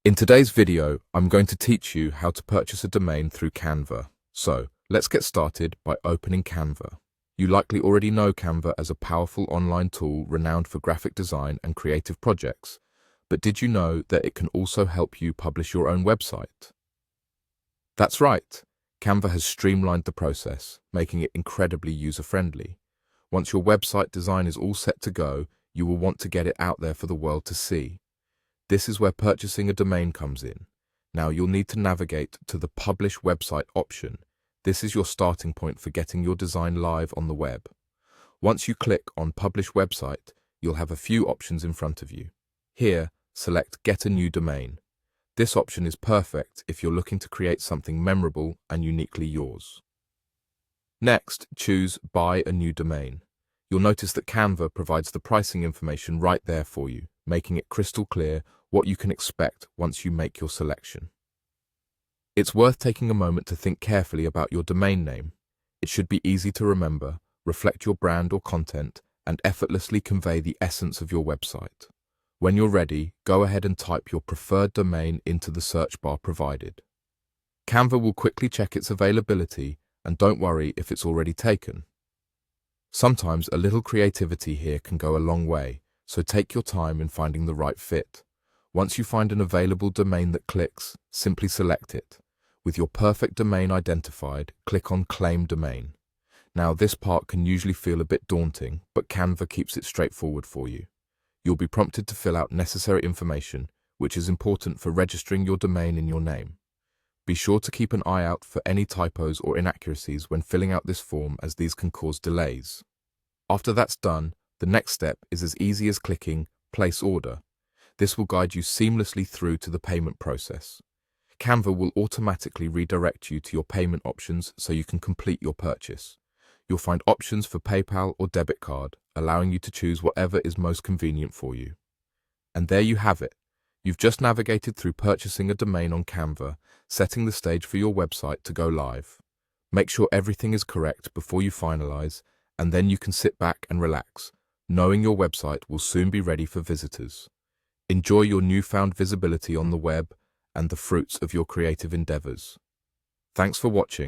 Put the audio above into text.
In today's video, I'm going to teach you how to purchase a domain through Canva. So, let's get started by opening Canva. You likely already know Canva as a powerful online tool renowned for graphic design and creative projects. But did you know that it can also help you publish your own website? That's right. Canva has streamlined the process, making it incredibly user-friendly. Once your website design is all set to go, you will want to get it out there for the world to see. This is where purchasing a domain comes in. Now you'll need to navigate to the Publish Website option. This is your starting point for getting your design live on the web. Once you click on Publish Website, you'll have a few options in front of you. Here, select Get a New Domain. This option is perfect if you're looking to create something memorable and uniquely yours. Next, choose Buy a New Domain. You'll notice that Canva provides the pricing information right there for you, making it crystal clear what you can expect once you make your selection. It's worth taking a moment to think carefully about your domain name. It should be easy to remember, reflect your brand or content, and effortlessly convey the essence of your website. When you're ready, go ahead and type your preferred domain into the search bar provided. Canva will quickly check its availability, and don't worry if it's already taken. Sometimes a little creativity here can go a long way, so take your time in finding the right fit. Once you find an available domain that clicks, simply select it. With your perfect domain identified, click on Claim Domain. Now this part can usually feel a bit daunting, but Canva keeps it straightforward for you. You'll be prompted to fill out necessary information, which is important for registering your domain in your name. Be sure to keep an eye out for any typos or inaccuracies when filling out this form, as these can cause delays. After that's done, the next step is as easy as clicking Place Order. This will guide you seamlessly through to the payment process. Canva will automatically redirect you to your payment options so you can complete your purchase. You'll find options for PayPal or debit card, allowing you to choose whatever is most convenient for you. And there you have it. You've just navigated through purchasing a domain on Canva, setting the stage for your website to go live. Make sure everything is correct before you finalize, and then you can sit back and relax, knowing your website will soon be ready for visitors. Enjoy your newfound visibility on the web and the fruits of your creative endeavors. Thanks for watching.